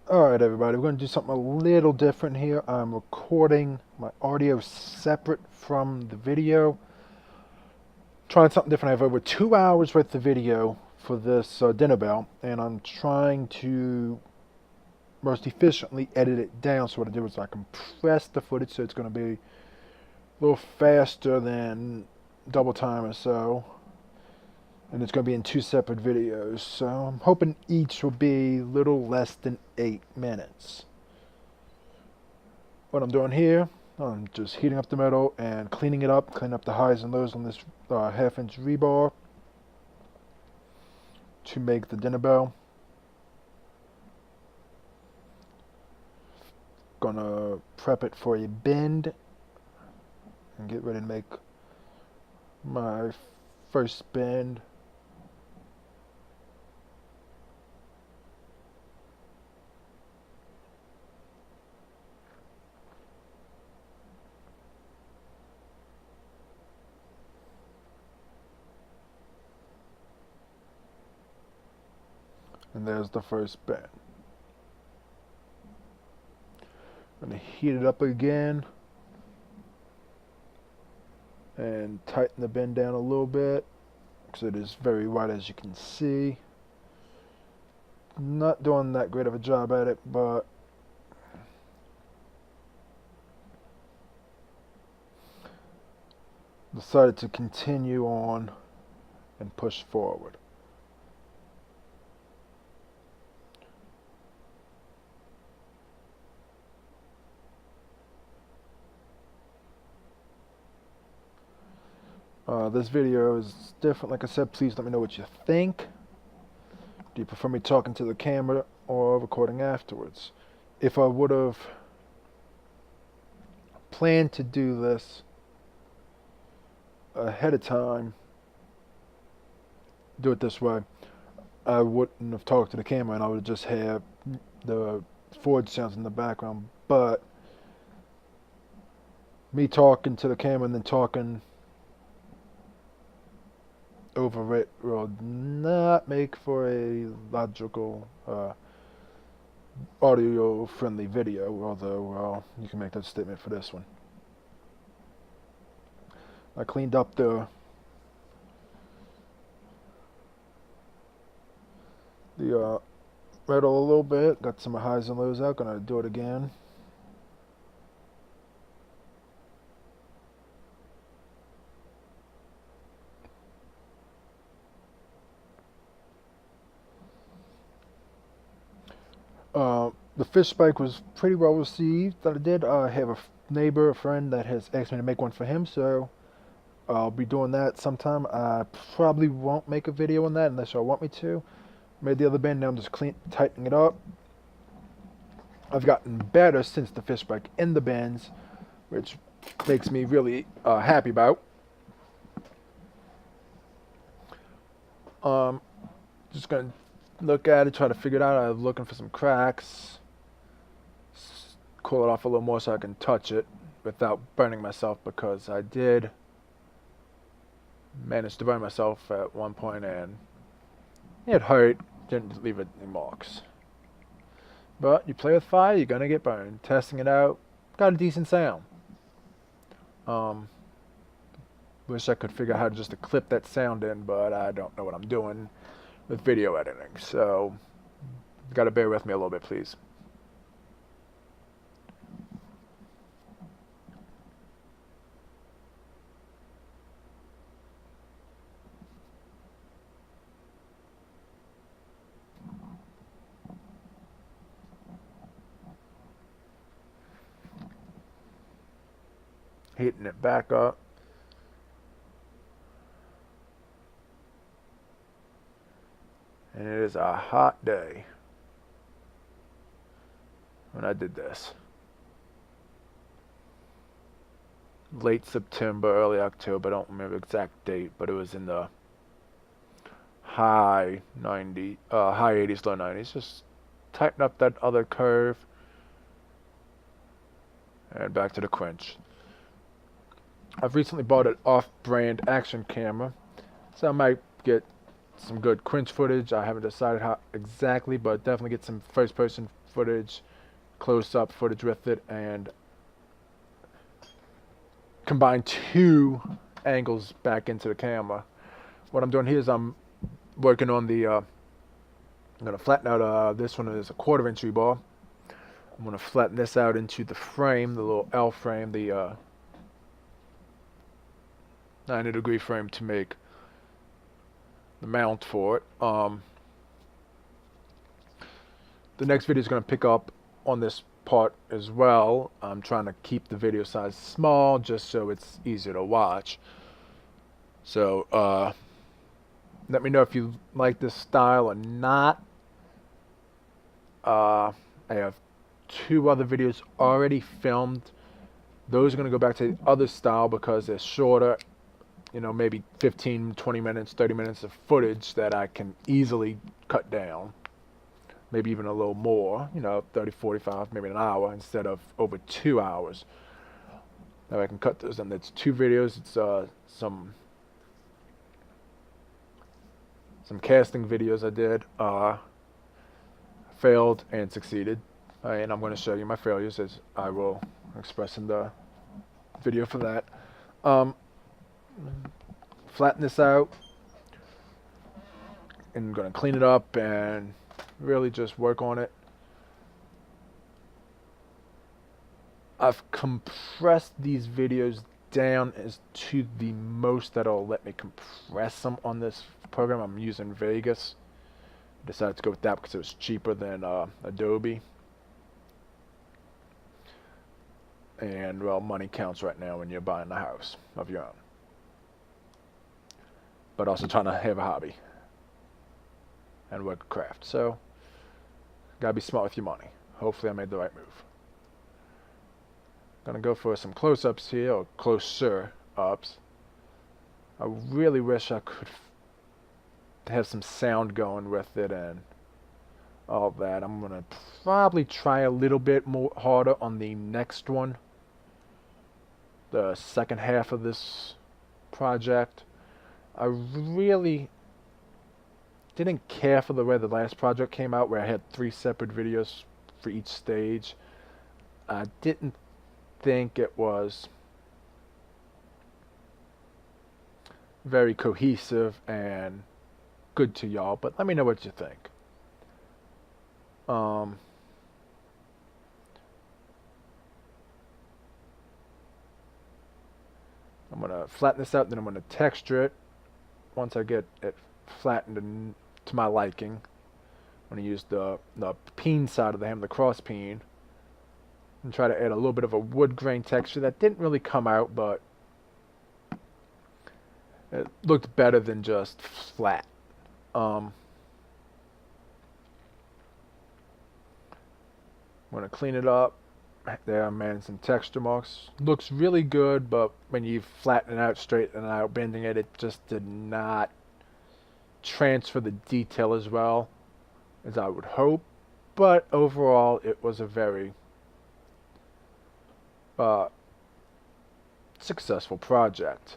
Alright everybody, we're going to do something a little different here. I'm recording my audio separate from the video. Trying something different. I have over 2 hours worth of video for this dinner bell, and I'm trying to most efficiently edit it down. So what I do is I compress the footage so it's going to be a little faster than double time or so. And it's going to be in 2 separate videos, so I'm hoping each will be a little less than 8 minutes. What I'm doing here, I'm just heating up the metal and cleaning it up, cleaning up the highs and lows on this half-inch rebar to make the dinner bell. Gonna prep it for a bend and get ready to make my first bend. And there's the first bend. I'm going to heat it up again and tighten the bend down a little bit because it is very wide, as you can see. Not doing that great of a job at it, but decided to continue on and push forward. This video is different. Like I said, please let me know what you think. Do you prefer me talking to the camera or recording afterwards? If I would have planned to do this ahead of time, do it this way, I wouldn't have talked to the camera and I would just have the Ford sounds in the background. But me talking to the camera and then talking over it will not make for a logical audio friendly video, although you can make that statement for this one. I cleaned up the metal a little bit, got some highs and lows out, gonna do it again. The fish spike was pretty well received that I did. I have a neighbor, a friend that has asked me to make one for him, so I'll be doing that sometime. I probably won't make a video on that unless y'all want me to. Made the other bend, now I'm just tightening it up. I've gotten better since the fish spike in the bends, which makes me really happy about. Just gonna look at it, try to figure it out. I'm looking for some cracks. Cool it off a little more so I can touch it without burning myself, because I did manage to burn myself at one point and it hurt. Didn't leave any marks. But you play with fire, you're gonna get burned. Testing it out, got a decent sound. Wish I could figure out how to just to clip that sound in, but I don't know what I'm doing with video editing, so you gotta bear with me a little bit, please. Heating it back up. And it is a hot day when I did this. Late September, early October, I don't remember the exact date, but it was in the high 80s, low 90s. Just tighten up that other curve and back to the quench. I've recently bought an off-brand action camera, so I might get some good quench footage. I haven't decided how exactly, but definitely get some first-person footage, close-up footage with it, and combine two angles back into the camera. What I'm doing here is I'm working on the, I'm going to flatten out, this one is a 1/4 inch rebar. I'm going to flatten this out into the frame, the little L frame, the 90-degree frame to make the mount for it. The next video is going to pick up on this part as well. I'm trying to keep the video size small just so it's easier to watch. So let me know if you like this style or not. I have 2 other videos already filmed. Those are going to go back to the other style because they're shorter, you know, maybe 15, 20 minutes, 30 minutes of footage that I can easily cut down. Maybe even a little more, you know, 30, 45, maybe an hour instead of over 2 hours. Now I can cut those, and it's 2 videos. It's some casting videos I did, failed and succeeded, and I'm going to show you my failures as I will express in the video for that. Flatten this out, and I'm going to clean it up and really just work on it. I've compressed these videos down as to the most that'll let me compress them on this program. I'm using Vegas. Decided to go with that because it was cheaper than Adobe. And well, money counts right now when you're buying a house of your own, but also trying to have a hobby and work a craft. So gotta be smart with your money. Hopefully I made the right move. Gonna go for some close-ups here, or closer ups. I really wish I could have some sound going with it and all that. I'm gonna probably try a little bit more harder on the next one, the second half of this project. I really didn't care for the way the last project came out, where I had 3 separate videos for each stage. I didn't think it was very cohesive and good to y'all, but let me know what you think. I'm gonna flatten this out, then I'm gonna texture it. Once I get it flattened to my liking, I'm gonna use the peen side of the hammer, the cross peen, and try to add a little bit of a wood grain texture that didn't really come out, but it looked better than just flat. I'm gonna clean it up. There I'm adding some texture marks. Looks really good, but when you flatten it out, straighten it out, bending it, it just did not transfer the detail as well as I would hope. But overall, it was a very successful project.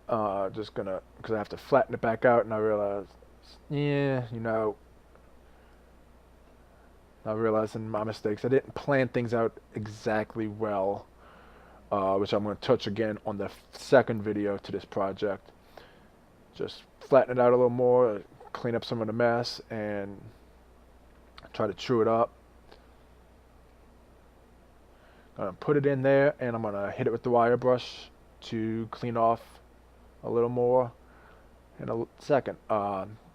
Just gonna, because I have to flatten it back out, and I realized, yeah, you know, I realized in my mistakes, I didn't plan things out exactly well, which I'm going to touch again on the second video to this project. Just flatten it out a little more, clean up some of the mess, and try to true it up. I'm going to put it in there, and I'm going to hit it with the wire brush to clean off a little more in a second.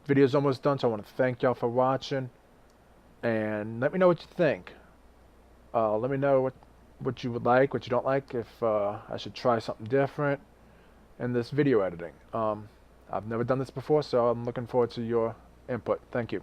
Video's almost done, so I want to thank y'all for watching. And let me know what you think. Let me know what you would like, what you don't like, if I should try something different in this video editing. I've never done this before, so I'm looking forward to your input. Thank you.